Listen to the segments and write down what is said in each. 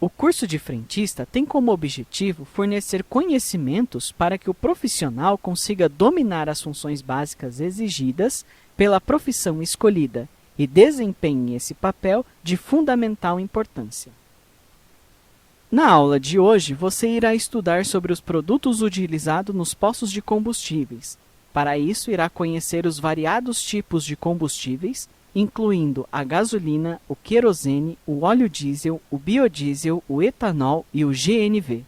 O curso de frentista tem como objetivo fornecer conhecimentos para que o profissional consiga dominar as funções básicas exigidas pela profissão escolhida e desempenhe esse papel de fundamental importância. Na aula de hoje, você irá estudar sobre os produtos utilizados nos postos de combustíveis. Para isso, irá conhecer os variados tipos de combustíveis, incluindo a gasolina, o querosene, o óleo diesel, o biodiesel, o etanol e o GNV.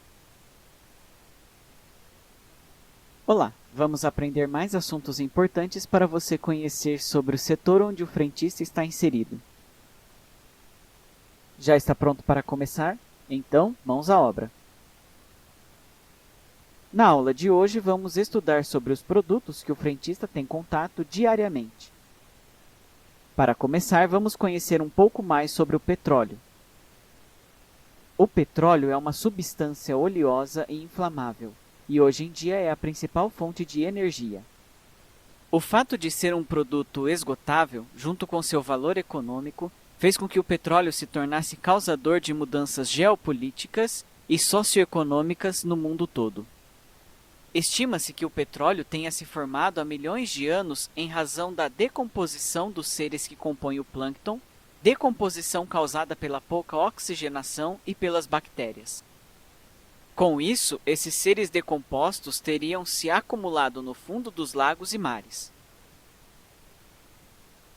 Olá, vamos aprender mais assuntos importantes para você conhecer sobre o setor onde o frentista está inserido. Já está pronto para começar? Então, mãos à obra! Na aula de hoje, vamos estudar sobre os produtos que o frentista tem contato diariamente. Para começar, vamos conhecer um pouco mais sobre o petróleo. O petróleo é uma substância oleosa e inflamável, e hoje em dia é a principal fonte de energia. O fato de ser um produto esgotável, junto com seu valor econômico, fez com que o petróleo se tornasse causador de mudanças geopolíticas e socioeconômicas no mundo todo. Estima-se que o petróleo tenha se formado há milhões de anos em razão da decomposição dos seres que compõem o plâncton, decomposição causada pela pouca oxigenação e pelas bactérias. Com isso, esses seres decompostos teriam se acumulado no fundo dos lagos e mares.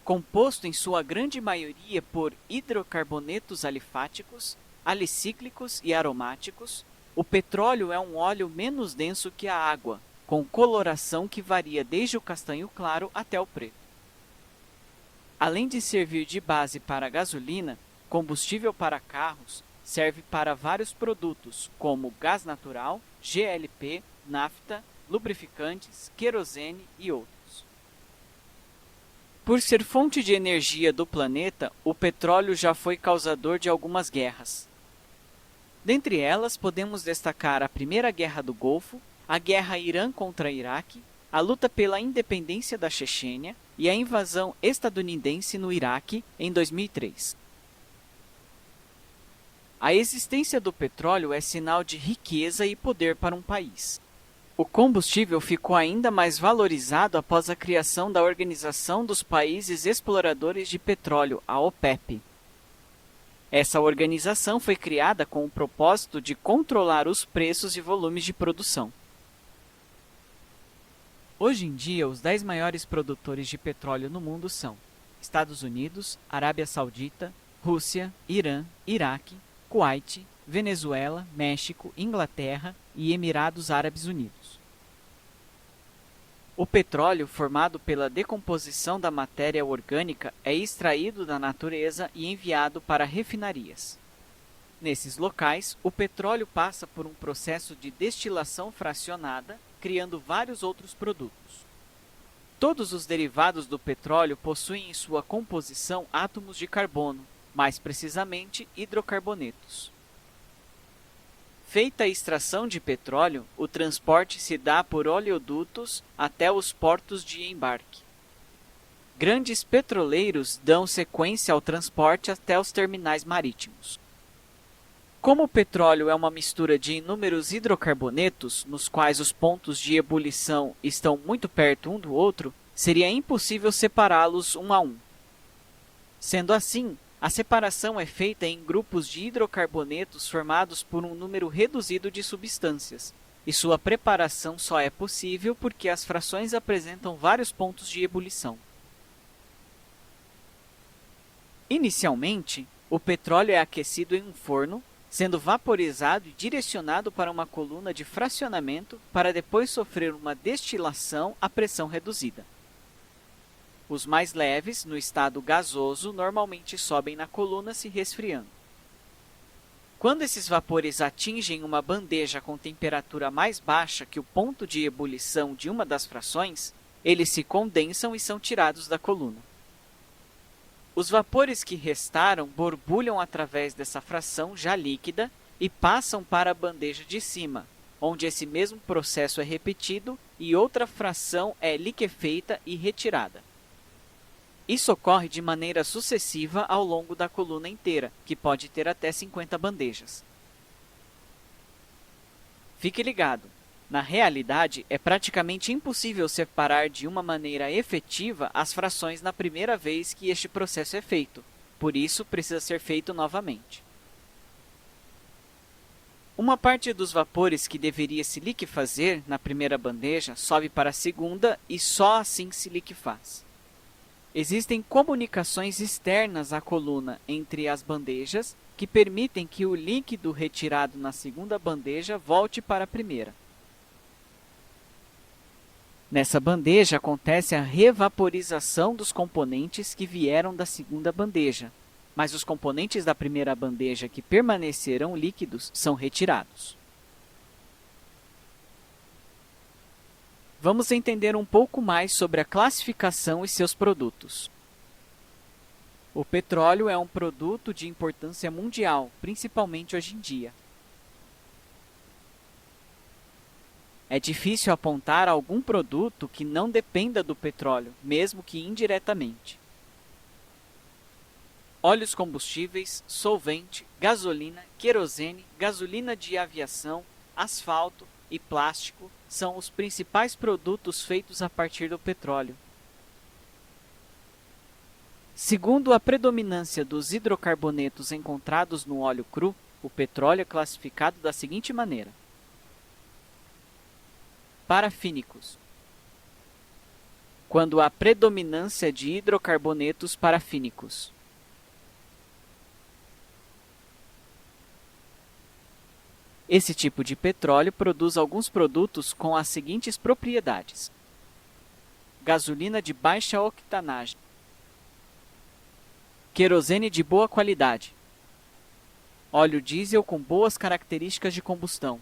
Composto em sua grande maioria por hidrocarbonetos alifáticos, alicíclicos e aromáticos, o petróleo é um óleo menos denso que a água, com coloração que varia desde o castanho claro até o preto. Além de servir de base para a gasolina, combustível para carros, serve para vários produtos, como gás natural, GLP, nafta, lubrificantes, querosene e outros. Por ser fonte de energia do planeta, o petróleo já foi causador de algumas guerras. Dentre elas, podemos destacar a Primeira Guerra do Golfo, a Guerra Irã contra Iraque, a luta pela independência da Chechênia e a invasão estadunidense no Iraque em 2003. A existência do petróleo é sinal de riqueza e poder para um país. O combustível ficou ainda mais valorizado após a criação da Organização dos Países Exploradores de Petróleo, a OPEP. Essa organização foi criada com o propósito de controlar os preços e volumes de produção. Hoje em dia, os 10 maiores produtores de petróleo no mundo são Estados Unidos, Arábia Saudita, Rússia, Irã, Iraque, Kuwait, Venezuela, México, Inglaterra e Emirados Árabes Unidos. O petróleo, formado pela decomposição da matéria orgânica, é extraído da natureza e enviado para refinarias. Nesses locais, o petróleo passa por um processo de destilação fracionada, criando vários outros produtos. Todos os derivados do petróleo possuem em sua composição átomos de carbono, mais precisamente hidrocarbonetos. Feita a extração de petróleo, o transporte se dá por oleodutos até os portos de embarque. Grandes petroleiros dão sequência ao transporte até os terminais marítimos. Como o petróleo é uma mistura de inúmeros hidrocarbonetos, nos quais os pontos de ebulição estão muito perto um do outro, seria impossível separá-los um a um. Sendo assim, a separação é feita em grupos de hidrocarbonetos formados por um número reduzido de substâncias, e sua preparação só é possível porque as frações apresentam vários pontos de ebulição. Inicialmente, o petróleo é aquecido em um forno, sendo vaporizado e direcionado para uma coluna de fracionamento para depois sofrer uma destilação a pressão reduzida. Os mais leves, no estado gasoso, normalmente sobem na coluna se resfriando. Quando esses vapores atingem uma bandeja com temperatura mais baixa que o ponto de ebulição de uma das frações, eles se condensam e são tirados da coluna. Os vapores que restaram borbulham através dessa fração já líquida e passam para a bandeja de cima, onde esse mesmo processo é repetido e outra fração é liquefeita e retirada. Isso ocorre de maneira sucessiva ao longo da coluna inteira, que pode ter até 50 bandejas. Fique ligado! Na realidade, é praticamente impossível separar de uma maneira efetiva as frações na primeira vez que este processo é feito, por isso precisa ser feito novamente. Uma parte dos vapores que deveria se liquefazer na primeira bandeja sobe para a segunda e só assim se liquefaz. Existem comunicações externas à coluna entre as bandejas que permitem que o líquido retirado na segunda bandeja volte para a primeira. Nessa bandeja acontece a revaporização dos componentes que vieram da segunda bandeja, mas os componentes da primeira bandeja que permaneceram líquidos são retirados. Vamos entender um pouco mais sobre a classificação e seus produtos. O petróleo é um produto de importância mundial, principalmente hoje em dia. É difícil apontar algum produto que não dependa do petróleo, mesmo que indiretamente. Óleos combustíveis, solvente, gasolina, querosene, gasolina de aviação, asfalto e plástico são os principais produtos feitos a partir do petróleo. Segundo a predominância dos hidrocarbonetos encontrados no óleo cru, o petróleo é classificado da seguinte maneira: parafínicos, quando há predominância de hidrocarbonetos parafínicos. Esse tipo de petróleo produz alguns produtos com as seguintes propriedades: gasolina de baixa octanagem, querosene de boa qualidade, óleo diesel com boas características de combustão,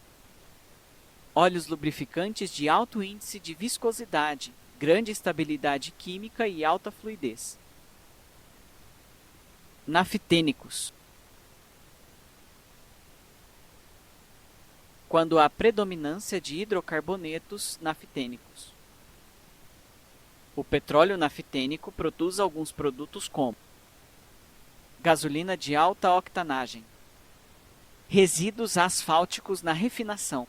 óleos lubrificantes de alto índice de viscosidade, grande estabilidade química e alta fluidez. Naftênicos, quando há predominância de hidrocarbonetos naftênicos. O petróleo naftênico produz alguns produtos como gasolina de alta octanagem, resíduos asfálticos na refinação,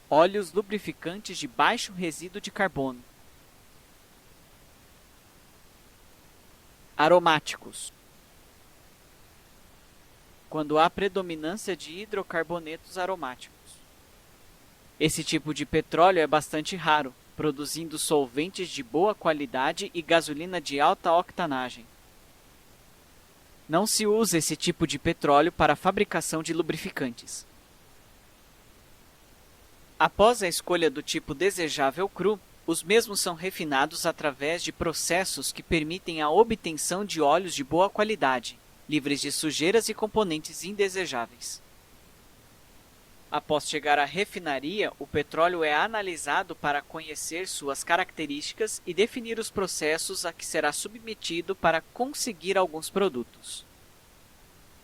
óleos lubrificantes de baixo resíduo de carbono, aromáticos, quando há predominância de hidrocarbonetos aromáticos. Esse tipo de petróleo é bastante raro, produzindo solventes de boa qualidade e gasolina de alta octanagem. Não se usa esse tipo de petróleo para a fabricação de lubrificantes. Após a escolha do tipo desejável cru, os mesmos são refinados através de processos que permitem a obtenção de óleos de boa qualidade, livres de sujeiras e componentes indesejáveis. Após chegar à refinaria, o petróleo é analisado para conhecer suas características e definir os processos a que será submetido para conseguir alguns produtos.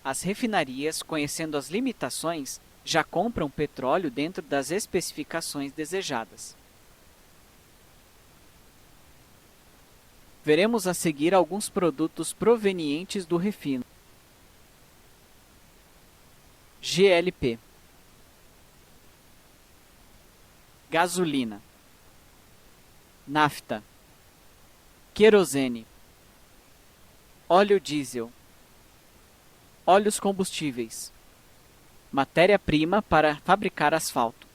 As refinarias, conhecendo as limitações, já compram petróleo dentro das especificações desejadas. Veremos a seguir alguns produtos provenientes do refino. GLP, gasolina, nafta, querosene, óleo diesel, óleos combustíveis, matéria-prima para fabricar asfalto.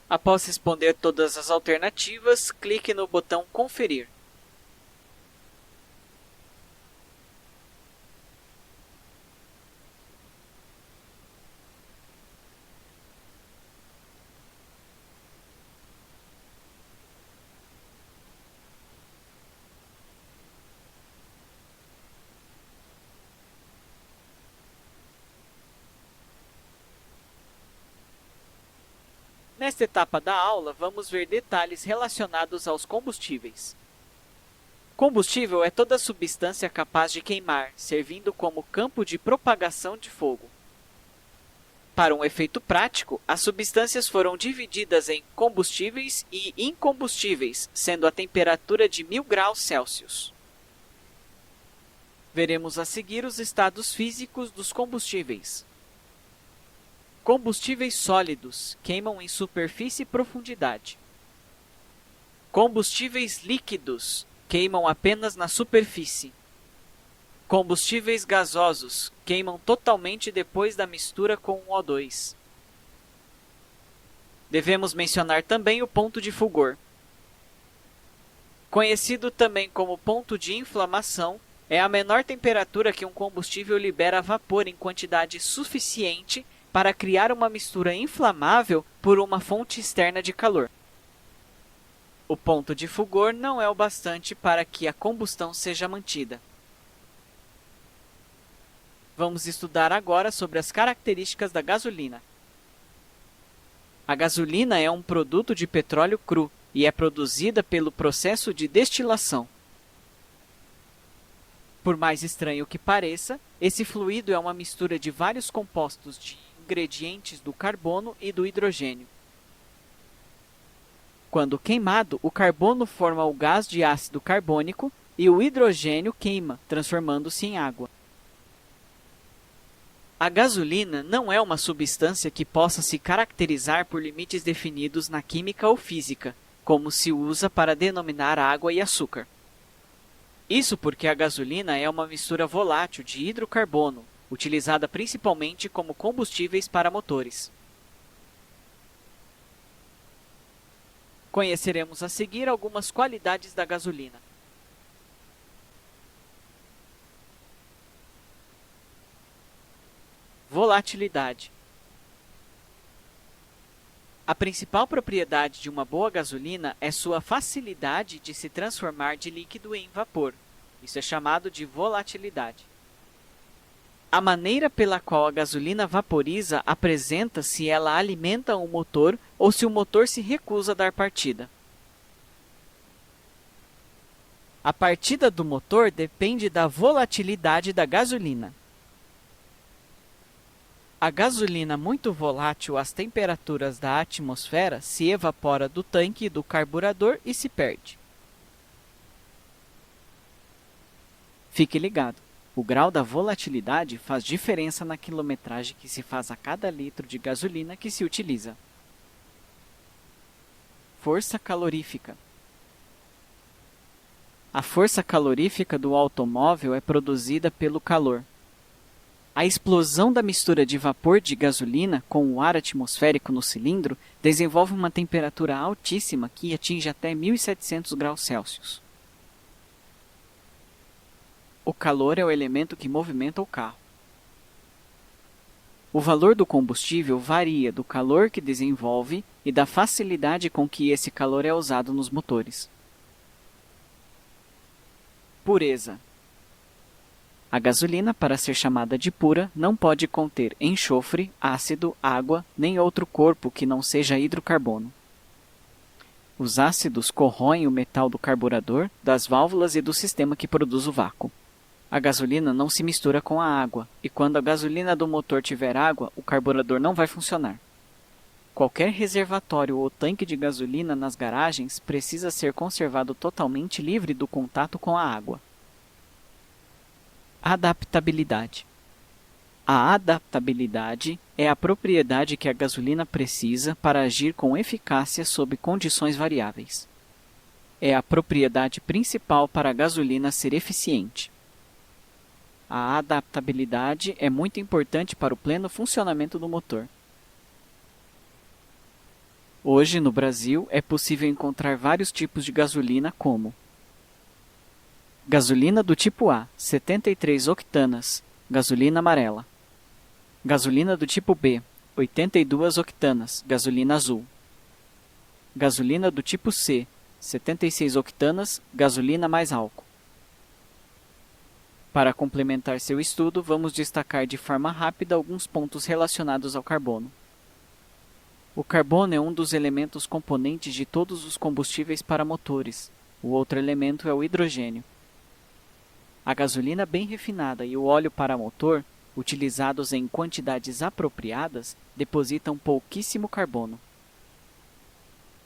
Após responder todas as alternativas, clique no botão Conferir. Nesta etapa da aula, vamos ver detalhes relacionados aos combustíveis. Combustível é toda substância capaz de queimar, servindo como campo de propagação de fogo. Para um efeito prático, as substâncias foram divididas em combustíveis e incombustíveis, sendo a temperatura de 1000 graus Celsius. Veremos a seguir os estados físicos dos combustíveis. Combustíveis sólidos queimam em superfície e profundidade. Combustíveis líquidos queimam apenas na superfície. Combustíveis gasosos queimam totalmente depois da mistura com o O2. Devemos mencionar também o ponto de fulgor. Conhecido também como ponto de inflamação, é a menor temperatura que um combustível libera vapor em quantidade suficiente para criar uma mistura inflamável por uma fonte externa de calor. O ponto de fulgor não é o bastante para que a combustão seja mantida. Vamos estudar agora sobre as características da gasolina. A gasolina é um produto de petróleo cru e é produzida pelo processo de destilação. Por mais estranho que pareça, esse fluido é uma mistura de vários compostos de ingredientes do carbono e do hidrogênio. Quando queimado, o carbono forma o gás de ácido carbônico e o hidrogênio queima, transformando-se em água. A gasolina não é uma substância que possa se caracterizar por limites definidos na química ou física, como se usa para denominar água e açúcar. Isso porque a gasolina é uma mistura volátil de hidrocarbono, utilizada principalmente como combustíveis para motores. Conheceremos a seguir algumas qualidades da gasolina. Volatilidade. A principal propriedade de uma boa gasolina é sua facilidade de se transformar de líquido em vapor. Isso é chamado de volatilidade. A maneira pela qual a gasolina vaporiza apresenta se ela alimenta um motor ou se o motor se recusa a dar partida. A partida do motor depende da volatilidade da gasolina. A gasolina muito volátil às temperaturas da atmosfera se evapora do tanque do carburador e se perde. Fique ligado, o grau da volatilidade faz diferença na quilometragem que se faz a cada litro de gasolina que se utiliza. Força calorífica. A força calorífica do automóvel é produzida pelo calor. A explosão da mistura de vapor de gasolina com o ar atmosférico no cilindro desenvolve uma temperatura altíssima que atinge até 1700 graus Celsius. O calor é o elemento que movimenta o carro. O valor do combustível varia do calor que desenvolve e da facilidade com que esse calor é usado nos motores. Pureza. A gasolina, para ser chamada de pura, não pode conter enxofre, ácido, água, nem outro corpo que não seja hidrocarbono. Os ácidos corroem o metal do carburador, das válvulas e do sistema que produz o vácuo. A gasolina não se mistura com a água, e quando a gasolina do motor tiver água, o carburador não vai funcionar. Qualquer reservatório ou tanque de gasolina nas garagens precisa ser conservado totalmente livre do contato com a água. Adaptabilidade. A adaptabilidade é a propriedade que a gasolina precisa para agir com eficácia sob condições variáveis. É a propriedade principal para a gasolina ser eficiente. A adaptabilidade é muito importante para o pleno funcionamento do motor. Hoje, no Brasil, é possível encontrar vários tipos de gasolina como gasolina do tipo A, 73 octanas, gasolina amarela. Gasolina do tipo B, 82 octanas, gasolina azul. Gasolina do tipo C, 76 octanas, gasolina mais álcool. Para complementar seu estudo, vamos destacar de forma rápida alguns pontos relacionados ao carbono. O carbono é um dos elementos componentes de todos os combustíveis para motores. O outro elemento é o hidrogênio. A gasolina bem refinada e o óleo para motor, utilizados em quantidades apropriadas, depositam pouquíssimo carbono.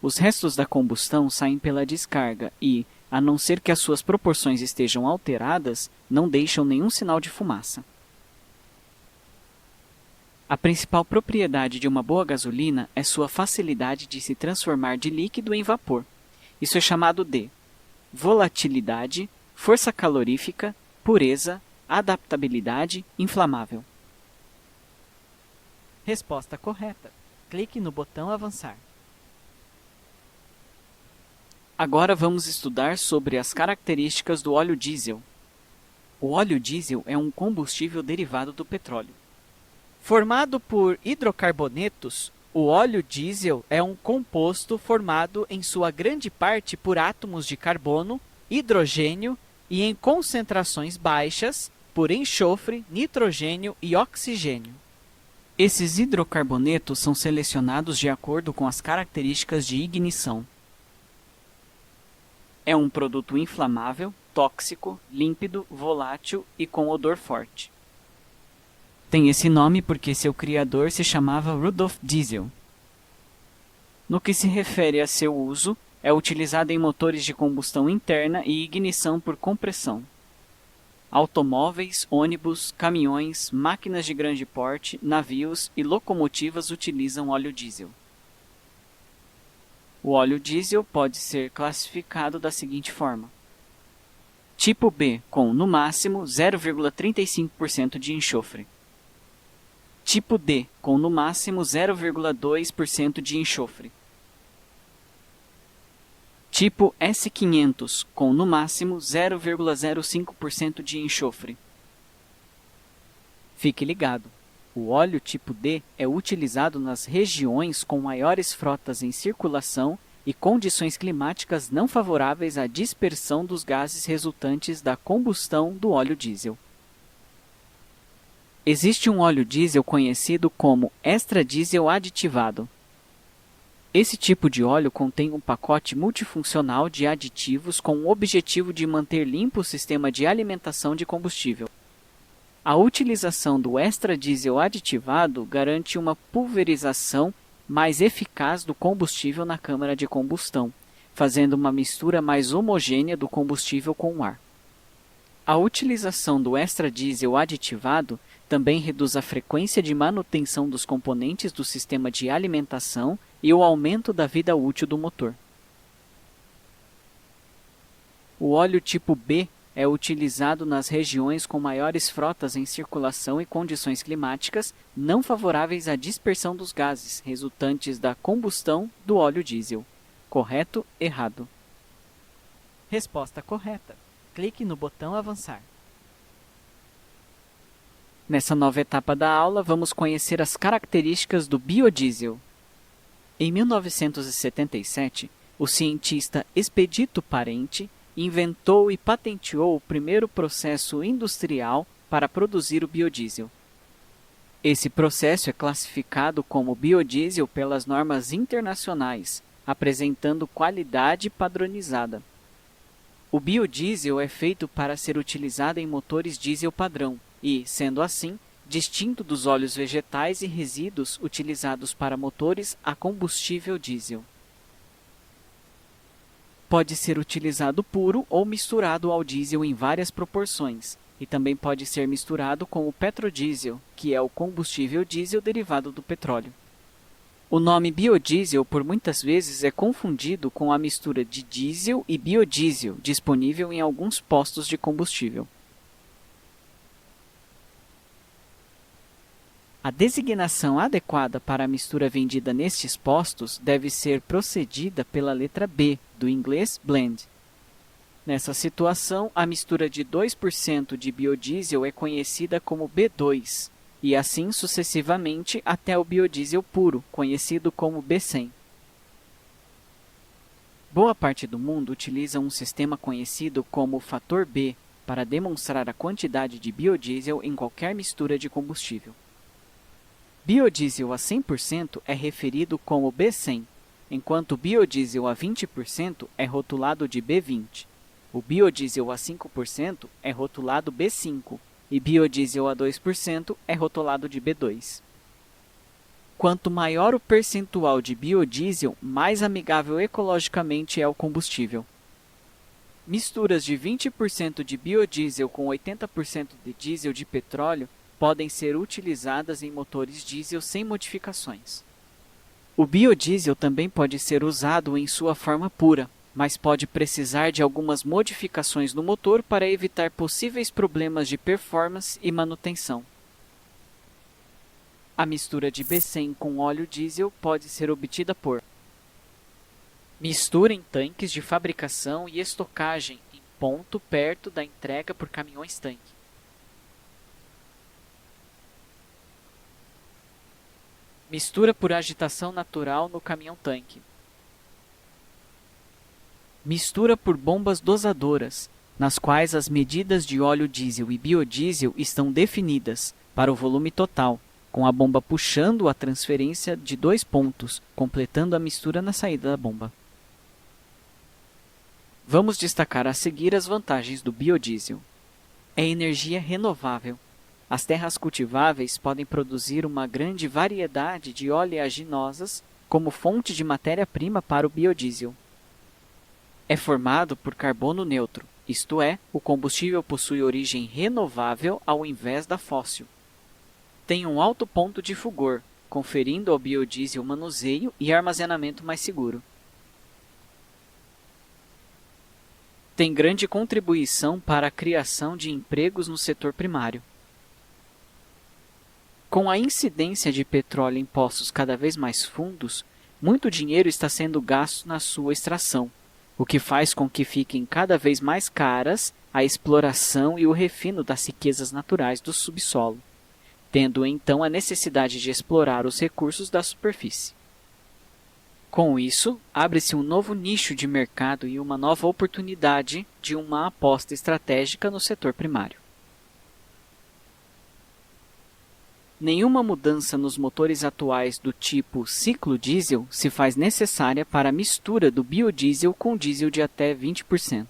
Os restos da combustão saem pela descarga e, a não ser que as suas proporções estejam alteradas, não deixam nenhum sinal de fumaça. A principal propriedade de uma boa gasolina é sua facilidade de se transformar de líquido em vapor. Isso é chamado de volatilidade, força calorífica, pureza, adaptabilidade, inflamável. Resposta correta. Clique no botão Avançar. Agora vamos estudar sobre as características do óleo diesel. O óleo diesel é um combustível derivado do petróleo. Formado por hidrocarbonetos, o óleo diesel é um composto formado em sua grande parte por átomos de carbono, hidrogênio e em concentrações baixas por enxofre, nitrogênio e oxigênio. Esses hidrocarbonetos são selecionados de acordo com as características de ignição. É um produto inflamável, tóxico, límpido, volátil e com odor forte. Tem esse nome porque seu criador se chamava Rudolf Diesel. No que se refere a seu uso, é utilizado em motores de combustão interna e ignição por compressão. Automóveis, ônibus, caminhões, máquinas de grande porte, navios e locomotivas utilizam óleo diesel. O óleo diesel pode ser classificado da seguinte forma: Tipo B, com, no máximo, 0,35% de enxofre. Tipo D, com no máximo 0,2% de enxofre. Tipo S500, com no máximo 0,05% de enxofre. Fique ligado, o óleo tipo D é utilizado nas regiões com maiores frotas em circulação e condições climáticas não favoráveis à dispersão dos gases resultantes da combustão do óleo diesel. Existe um óleo diesel conhecido como extradiesel aditivado. Esse tipo de óleo contém um pacote multifuncional de aditivos com o objetivo de manter limpo o sistema de alimentação de combustível. A utilização do extradiesel aditivado garante uma pulverização mais eficaz do combustível na câmara de combustão, fazendo uma mistura mais homogênea do combustível com o ar. A utilização do extradiesel aditivado também reduz a frequência de manutenção dos componentes do sistema de alimentação e o aumento da vida útil do motor. O óleo tipo B é utilizado nas regiões com maiores frotas em circulação e condições climáticas não favoráveis à dispersão dos gases resultantes da combustão do óleo diesel. Correto? Errado? Resposta correta. Clique no botão Avançar. Nessa nova etapa da aula, vamos conhecer as características do biodiesel. Em 1977, o cientista Expedito Parente inventou e patenteou o primeiro processo industrial para produzir o biodiesel. Esse processo é classificado como biodiesel pelas normas internacionais, apresentando qualidade padronizada. O biodiesel é feito para ser utilizado em motores diesel padrão e, sendo assim, distinto dos óleos vegetais e resíduos utilizados para motores a combustível diesel. Pode ser utilizado puro ou misturado ao diesel em várias proporções, e também pode ser misturado com o petrodiesel, que é o combustível diesel derivado do petróleo. O nome biodiesel por muitas vezes é confundido com a mistura de diesel e biodiesel disponível em alguns postos de combustível. A designação adequada para a mistura vendida nestes postos deve ser procedida pela letra B, do inglês blend. Nessa situação, a mistura de 2% de biodiesel é conhecida como B2, e assim sucessivamente até o biodiesel puro, conhecido como B100. Boa parte do mundo utiliza um sistema conhecido como fator B para demonstrar a quantidade de biodiesel em qualquer mistura de combustível. Biodiesel a 100% é referido como B100, enquanto o biodiesel a 20% é rotulado de B20. O biodiesel a 5% é rotulado B5 e biodiesel a 2% é rotulado de B2. Quanto maior o percentual de biodiesel, mais amigável ecologicamente é o combustível. Misturas de 20% de biodiesel com 80% de diesel de petróleo podem ser utilizadas em motores diesel sem modificações. O biodiesel também pode ser usado em sua forma pura, mas pode precisar de algumas modificações no motor para evitar possíveis problemas de performance e manutenção. A mistura de B100 com óleo diesel pode ser obtida por mistura em tanques de fabricação e estocagem em ponto perto da entrega por caminhões-tanque. Mistura por agitação natural no caminhão-tanque. Mistura por bombas dosadoras, nas quais as medidas de óleo diesel e biodiesel estão definidas para o volume total, com a bomba puxando a transferência de 2 pontos, completando a mistura na saída da bomba. Vamos destacar a seguir as vantagens do biodiesel. É energia renovável. As terras cultiváveis podem produzir uma grande variedade de oleaginosas como fonte de matéria-prima para o biodiesel. É formado por carbono neutro, isto é, o combustível possui origem renovável ao invés da fóssil. Tem um alto ponto de fulgor, conferindo ao biodiesel manuseio e armazenamento mais seguro. Tem grande contribuição para a criação de empregos no setor primário. Com a incidência de petróleo em poços cada vez mais fundos, muito dinheiro está sendo gasto na sua extração, o que faz com que fiquem cada vez mais caras a exploração e o refino das riquezas naturais do subsolo, tendo então a necessidade de explorar os recursos da superfície. Com isso, abre-se um novo nicho de mercado e uma nova oportunidade de uma aposta estratégica no setor primário. Nenhuma mudança nos motores atuais do tipo ciclo diesel se faz necessária para a mistura do biodiesel com diesel de até 20%.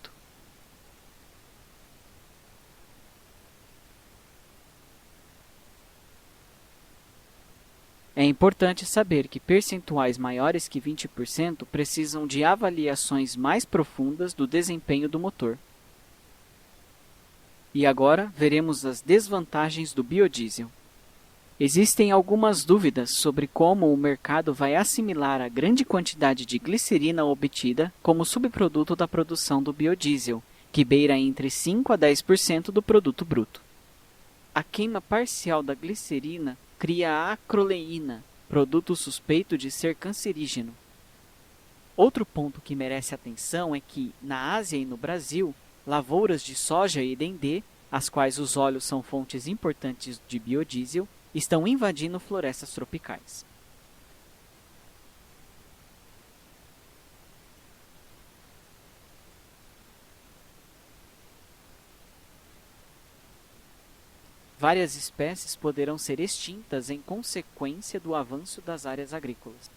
É importante saber que percentuais maiores que 20% precisam de avaliações mais profundas do desempenho do motor. E agora veremos as desvantagens do biodiesel. Existem algumas dúvidas sobre como o mercado vai assimilar a grande quantidade de glicerina obtida como subproduto da produção do biodiesel, que beira entre 5 a 10% do produto bruto. A queima parcial da glicerina cria a acroleína, produto suspeito de ser cancerígeno. Outro ponto que merece atenção é que, na Ásia e no Brasil, lavouras de soja e dendê, as quais os óleos são fontes importantes de biodiesel, estão invadindo florestas tropicais. Várias espécies poderão ser extintas em consequência do avanço das áreas agrícolas.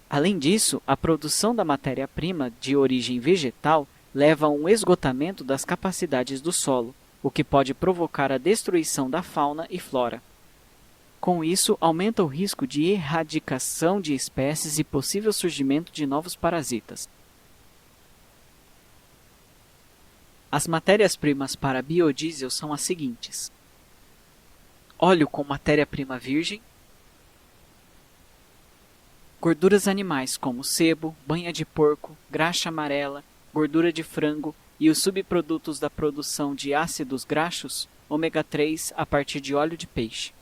Além disso, a produção da matéria-prima de origem vegetal leva a um esgotamento das capacidades do solo, o que pode provocar a destruição da fauna e flora. Com isso, aumenta o risco de erradicação de espécies e possível surgimento de novos parasitas. As matérias-primas para biodiesel são as seguintes: óleo com matéria-prima virgem, gorduras animais como sebo, banha de porco, graxa amarela, gordura de frango e os subprodutos da produção de ácidos graxos, ômega 3 a partir de óleo de peixe.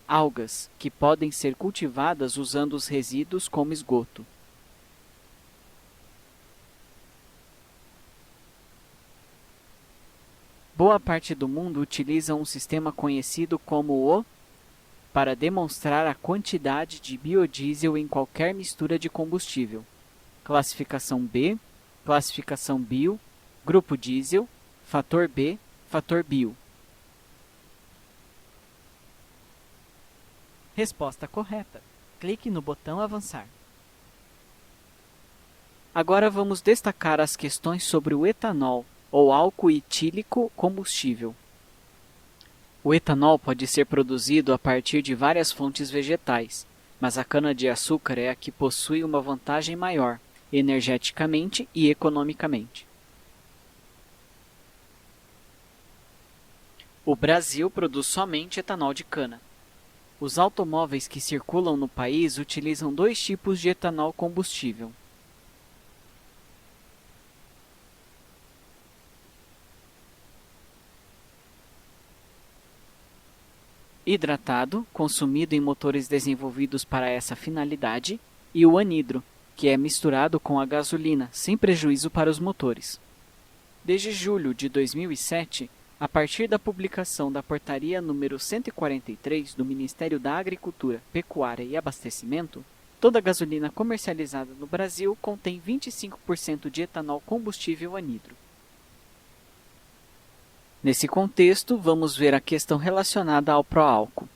Algas, que podem ser cultivadas usando os resíduos como esgoto. Boa parte do mundo utiliza um sistema conhecido como o para demonstrar a quantidade de biodiesel em qualquer mistura de combustível. Classificação B, classificação bio, grupo diesel, fator B, fator bio. Resposta correta. Clique no botão avançar. Agora vamos destacar as questões sobre o etanol, ou álcool etílico combustível. O etanol pode ser produzido a partir de várias fontes vegetais, mas a cana-de-açúcar é a que possui uma vantagem maior, energeticamente e economicamente. O Brasil produz somente etanol de cana. Os automóveis que circulam no país utilizam dois tipos de etanol combustível. Hidratado, consumido em motores desenvolvidos para essa finalidade, e o anidro, que é misturado com a gasolina, sem prejuízo para os motores. Desde julho de 2007, a partir da publicação da Portaria número 143 do Ministério da Agricultura, Pecuária e Abastecimento, toda gasolina comercializada no Brasil contém 25% de etanol combustível anidro. Nesse contexto, vamos ver a questão relacionada ao proálcool.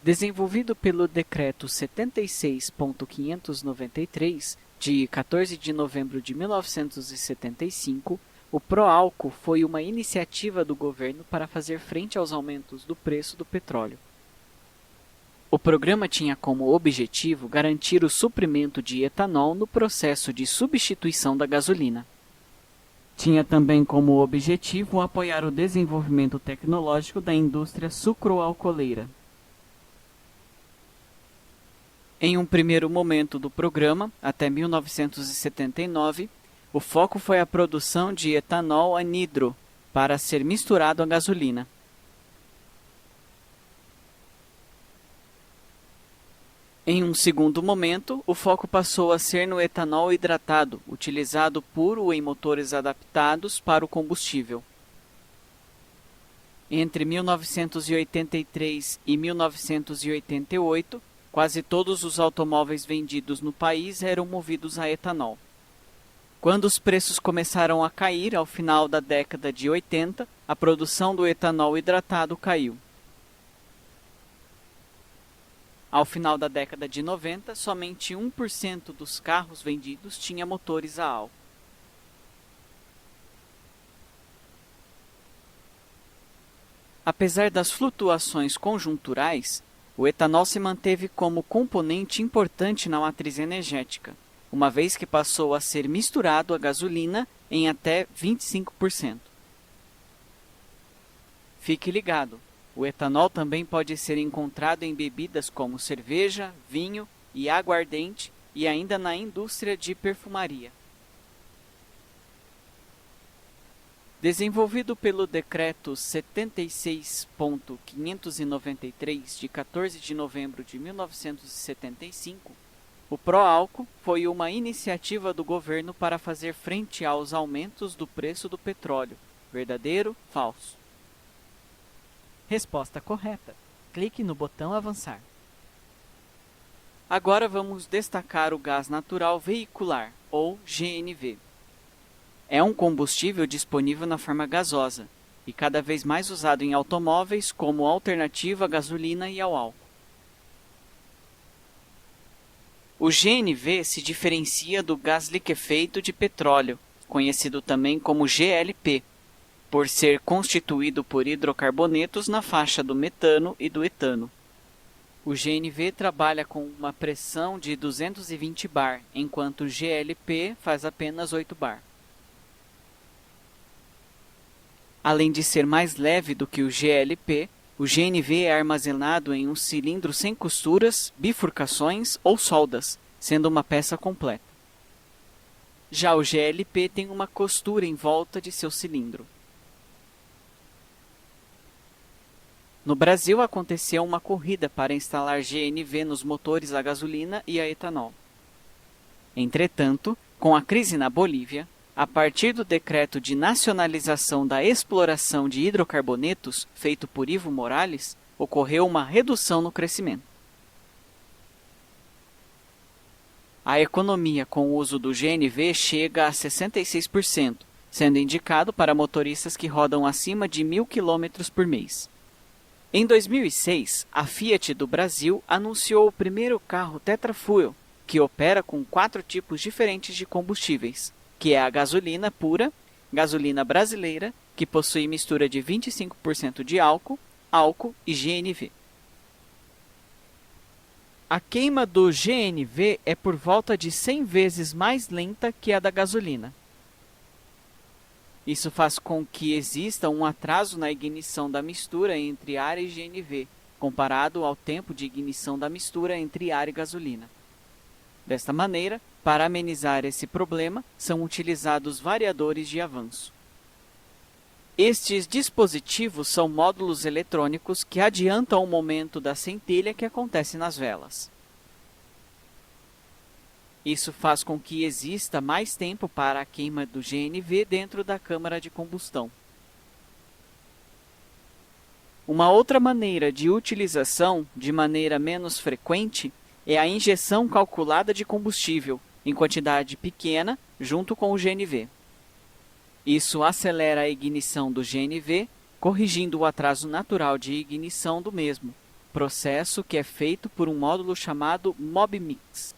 Desenvolvido pelo Decreto 76.593, de 14 de novembro de 1975, o proálcool foi uma iniciativa do governo para fazer frente aos aumentos do preço do petróleo. O programa tinha como objetivo garantir o suprimento de etanol no processo de substituição da gasolina. Tinha também como objetivo apoiar o desenvolvimento tecnológico da indústria sucroalcooleira. Em um primeiro momento do programa, até 1979, o foco foi a produção de etanol anidro para ser misturado à gasolina. Em um segundo momento, o foco passou a ser no etanol hidratado, utilizado puro em motores adaptados para o combustível. Entre 1983 e 1988, quase todos os automóveis vendidos no país eram movidos a etanol. Quando os preços começaram a cair ao final da década de 80, a produção do etanol hidratado caiu. Ao final da década de 90, somente 1% dos carros vendidos tinha motores a álcool. Apesar das flutuações conjunturais, o etanol se manteve como componente importante na matriz energética, uma vez que passou a ser misturado à gasolina em até 25%. Fique ligado! O etanol também pode ser encontrado em bebidas como cerveja, vinho e aguardente e ainda na indústria de perfumaria. Desenvolvido pelo Decreto 76.593, de 14 de novembro de 1975, o proálcool foi uma iniciativa do governo para fazer frente aos aumentos do preço do petróleo. Verdadeiro? Falso? Resposta correta. Clique no botão avançar. Agora vamos destacar o gás natural veicular, ou GNV. É um combustível disponível na forma gasosa e cada vez mais usado em automóveis como alternativa à gasolina e ao álcool. O GNV se diferencia do gás liquefeito de petróleo, conhecido também como GLP, por ser constituído por hidrocarbonetos na faixa do metano e do etano. O GNV trabalha com uma pressão de 220 bar, enquanto o GLP faz apenas 8 bar. Além de ser mais leve do que o GLP, o GNV é armazenado em um cilindro sem costuras, bifurcações ou soldas, sendo uma peça completa. Já o GLP tem uma costura em volta de seu cilindro. No Brasil, aconteceu uma corrida para instalar GNV nos motores a gasolina e a etanol. Entretanto, com a crise na Bolívia, a partir do decreto de nacionalização da exploração de hidrocarbonetos, feito por Evo Morales, ocorreu uma redução no crescimento. A economia com o uso do GNV chega a 66%, sendo indicado para motoristas que rodam acima de 1.000 km por mês. Em 2006, a Fiat do Brasil anunciou o primeiro carro Tetrafuel, que opera com 4 tipos diferentes de combustíveis, que é a gasolina pura, gasolina brasileira, que possui mistura de 25% de álcool, álcool e GNV. A queima do GNV é por volta de 100 vezes mais lenta que a da gasolina. Isso faz com que exista um atraso na ignição da mistura entre ar e GNV, comparado ao tempo de ignição da mistura entre ar e gasolina. Desta maneira, para amenizar esse problema, são utilizados variadores de avanço. Estes dispositivos são módulos eletrônicos que adiantam o momento da centelha que acontece nas velas. Isso faz com que exista mais tempo para a queima do GNV dentro da câmara de combustão. Uma outra maneira de utilização, de maneira menos frequente, é a injeção calculada de combustível, em quantidade pequena, junto com o GNV. Isso acelera a ignição do GNV, corrigindo o atraso natural de ignição do mesmo, processo que é feito por um módulo chamado MobMix.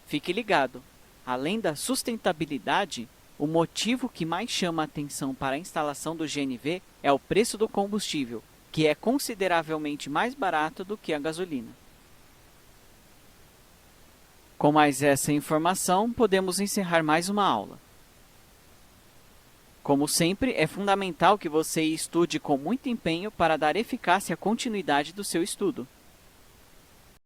Fique ligado! Além da sustentabilidade, o motivo que mais chama a atenção para a instalação do GNV é o preço do combustível, que é consideravelmente mais barato do que a gasolina. Com mais essa informação, podemos encerrar mais uma aula. Como sempre, é fundamental que você estude com muito empenho para dar eficácia à continuidade do seu estudo.